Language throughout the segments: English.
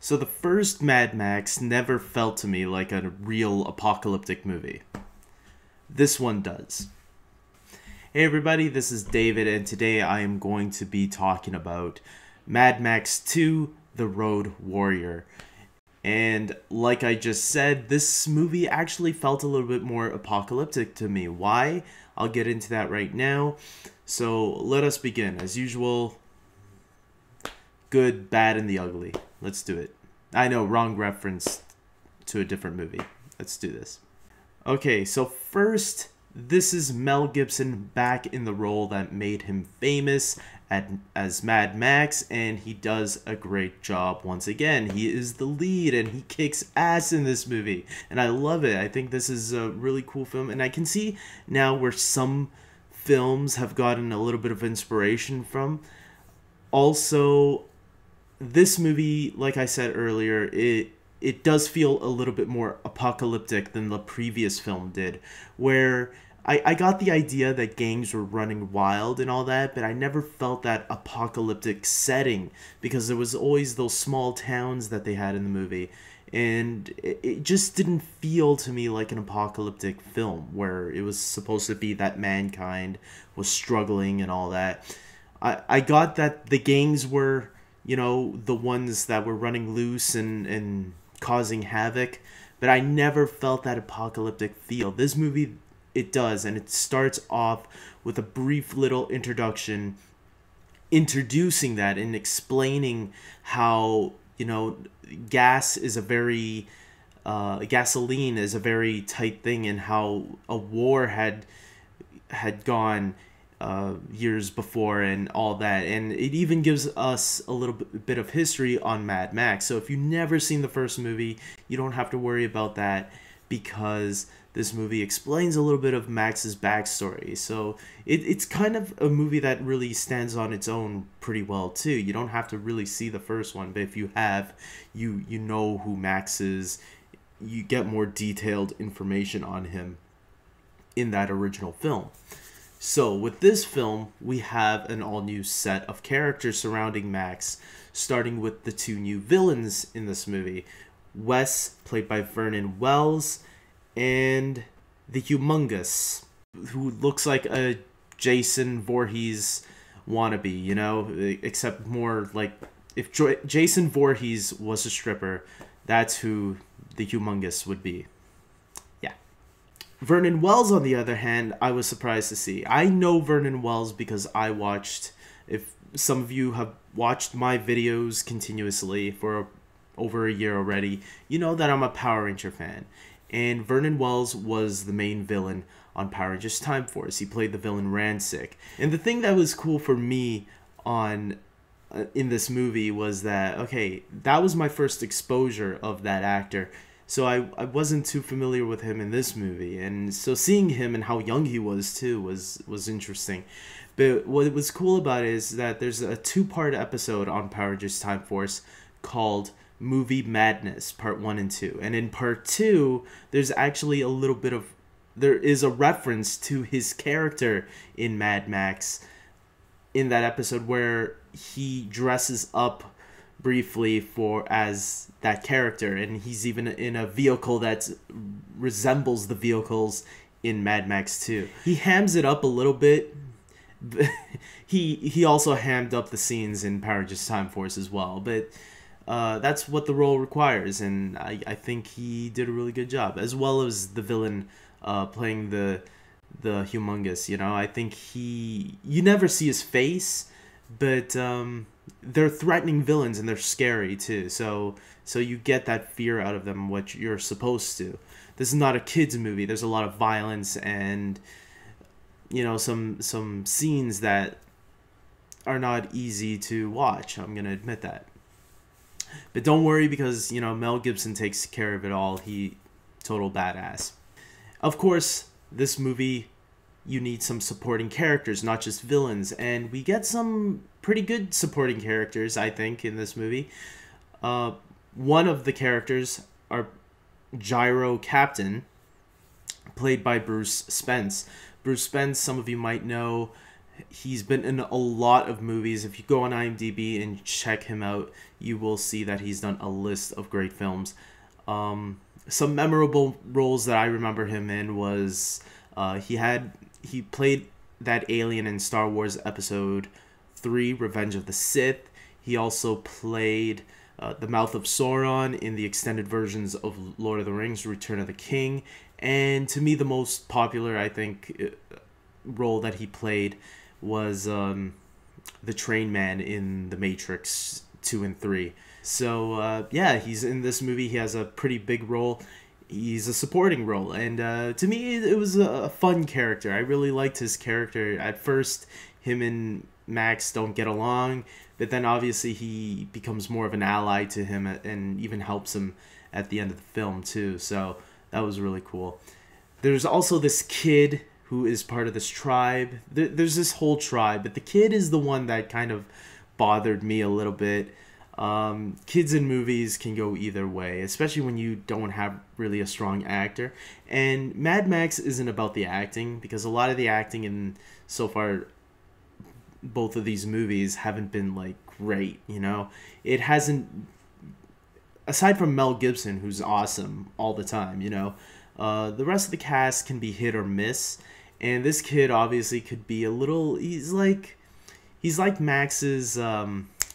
So the first Mad Max never felt to me like a real apocalyptic movie. This one does. Hey everybody, this is David, and today I am going to be talking about Mad Max 2: The Road Warrior. And like I just said, this movie actually felt a little bit more apocalyptic to me. Why? I'll get into that right now. So let us begin. As usual, good, bad, and the ugly. Let's do it. I know, wrong reference to a different movie. Let's do this. Okay, so first, this is Mel Gibson back in the role that made him famous as Mad Max, and he does a great job once again. He is the lead, and he kicks ass in this movie, and I love it. I think this is a really cool film, and I can see now where some films have gotten a little bit of inspiration from. Also, this movie, like I said earlier, it does feel a little bit more apocalyptic than the previous film did, where I got the idea that gangs were running wild and all that, but I never felt that apocalyptic setting because there was always those small towns that they had in the movie, and it just didn't feel to me like an apocalyptic film where it was supposed to be that mankind was struggling and all that. I got that the gangs were, you know, the ones that were running loose and causing havoc, but I never felt that apocalyptic feel. This movie, it does, and it starts off with a brief little introduction introducing that and explaining how, you know, gasoline is a very tight thing, and how a war had gone years before and all that. And it even gives us a little bit of history on Mad Max. So if you've never seen the first movie, you don't have to worry about that, because this movie explains a little bit of Max's backstory. So it's kind of a movie that really stands on its own pretty well too. You don't have to really see the first one, but if you have, you know who Max is. You get more detailed information on him in that original film. So with this film, we have an all-new set of characters surrounding Max, starting with the two new villains in this movie. Wes, played by Vernon Wells, and the Humongous, who looks like a Jason Voorhees wannabe, you know, except more like if Jason Voorhees was a stripper, that's who the Humongous would be. Vernon Wells, on the other hand, I was surprised to see. I know Vernon Wells because I watched, if some of you have watched my videos continuously for over a year already, you know that I'm a Power Ranger fan. And Vernon Wells was the main villain on Power Rangers Time Force. He played the villain Ransik. And the thing that was cool for me in this movie was that, okay, that was my first exposure of that actor. So I wasn't too familiar with him in this movie, and so seeing him and how young he was too was interesting. But what was cool about it is that there's a two-part episode on Power Rangers Time Force called Movie Madness Part 1 and 2. And in Part 2, there's actually there is a reference to his character in Mad Max in that episode, where he dresses up briefly as that character, and he's even in a vehicle that resembles the vehicles in Mad Max 2. He hams it up a little bit. He also hammed up the scenes in Power Rangers Time Force as well, but that's what the role requires, and I think he did a really good job, as well as the villain playing the Humongous. You know, I think you never see his face, but they're threatening villains, and they're scary too, so you get that fear out of them, what you're supposed to. This is not a kids movie. There's a lot of violence and, you know, some scenes that are not easy to watch. I'm gonna admit that, but don't worry, because, you know, Mel Gibson takes care of it all. He total badass. Of course, this movie, you need some supporting characters, not just villains, and we get some pretty good supporting characters, I think, in this movie. One of the characters are Gyro Captain, played by Bruce Spence. Bruce Spence, some of you might know He's been in a lot of movies. If you go on IMDb and check him out, you will see that he's done a list of great films. Some memorable roles that I remember him in was he played that alien in Star Wars Episode 3, Revenge of the Sith. He also played the Mouth of Sauron in the extended versions of Lord of the Rings, Return of the King. And to me, the most popular, I think, role that he played was the Train Man in The Matrix 2 and 3. So, yeah, he's in this movie. He has a pretty big role. He's a supporting role. And to me, it was a fun character. I really liked his character. At first, him and Max don't get along, but then obviously he becomes more of an ally to him and even helps him at the end of the film, too. So that was really cool. There's also this kid who is part of this tribe. There's this whole tribe, but the kid is the one that kind of bothered me a little bit. Kids in movies can go either way, especially when you don't have really a strong actor. And Mad Max isn't about the acting, because a lot of the acting in so far both of these movies haven't been like great, you know. It hasn't, aside from Mel Gibson, who's awesome all the time, you know. The rest of the cast can be hit or miss, and this kid obviously could be a little. He's like Max's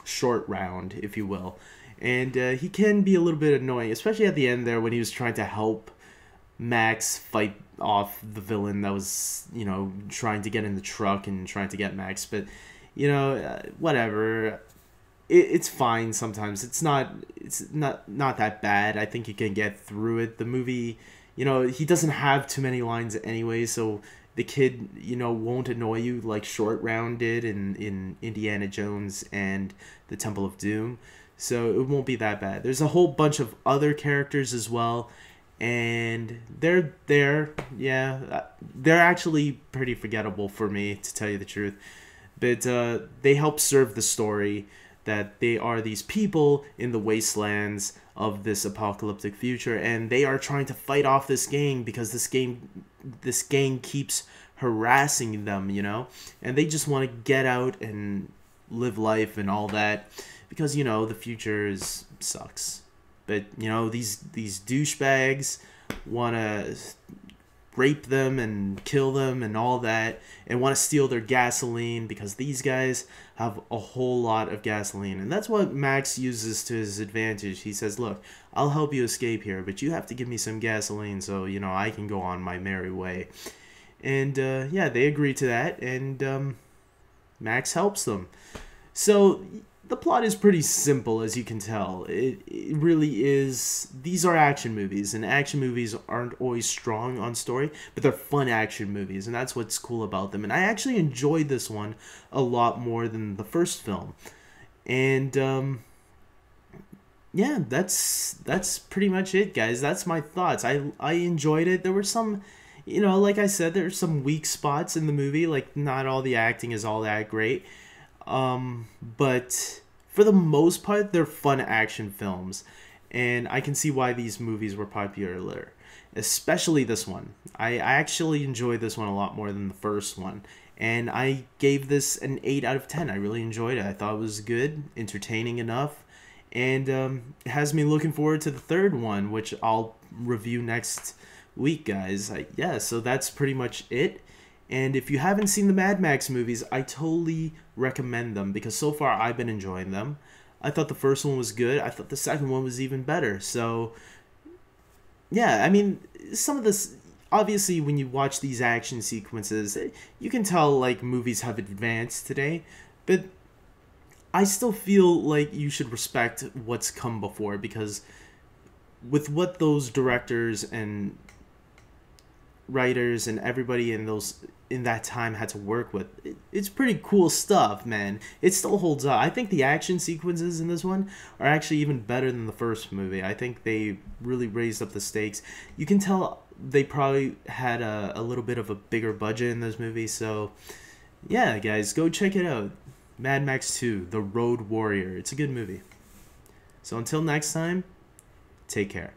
short round, if you will, and he can be a little bit annoying, especially at the end there when he was trying to help Max fight off the villain that was, you know, trying to get in the truck and trying to get Max. But, you know, whatever. It's fine sometimes. It's not that bad. I think you can get through it. The movie, you know, he doesn't have too many lines anyway, so the kid, you know, won't annoy you like Short Round did in Indiana Jones and the Temple of Doom. So it won't be that bad. There's a whole bunch of other characters as well, and they're actually pretty forgettable for me, to tell you the truth. But they help serve the story that they are these people in the wastelands of this apocalyptic future, and they are trying to fight off this gang because this gang keeps harassing them, you know, and they just want to get out and live life and all that, because, you know, the future sucks. But, you know, these douchebags want to rape them and kill them and all that, and want to steal their gasoline because these guys have a whole lot of gasoline. And that's what Max uses to his advantage. He says, look, I'll help you escape here, but you have to give me some gasoline so, you know, I can go on my merry way. And yeah, they agree to that, and Max helps them. So the plot is pretty simple, as you can tell. It really is. These are action movies, and action movies aren't always strong on story, but they're fun action movies, and that's what's cool about them. And I actually enjoyed this one a lot more than the first film. And yeah, that's pretty much it, guys. That's my thoughts. I enjoyed it. There were some, you know, like I said, there's some weak spots in the movie. Like, not all the acting is all that great. But for the most part, they're fun action films, and I can see why these movies were popular, especially this one. I actually enjoyed this one a lot more than the first one, and I gave this an 8 out of 10. I really enjoyed it. I thought it was good, entertaining enough, and it has me looking forward to the third one, which I'll review next week, guys. Yeah, so that's pretty much it. And if you haven't seen the Mad Max movies, I totally recommend them, because so far I've been enjoying them. I thought the first one was good. I thought the second one was even better. So, yeah, I mean, some of this, obviously when you watch these action sequences, you can tell, like, movies have advanced today, but I still feel like you should respect what's come before, because with what those directors and writers and everybody in that time had to work with, it's pretty cool stuff, man. It still holds up. I think the action sequences in this one are actually even better than the first movie. I think they really raised up the stakes. You can tell they probably had a little bit of a bigger budget in this movie. So yeah, guys, go check it out. Mad Max 2, The Road Warrior. It's a good movie. So until next time, take care.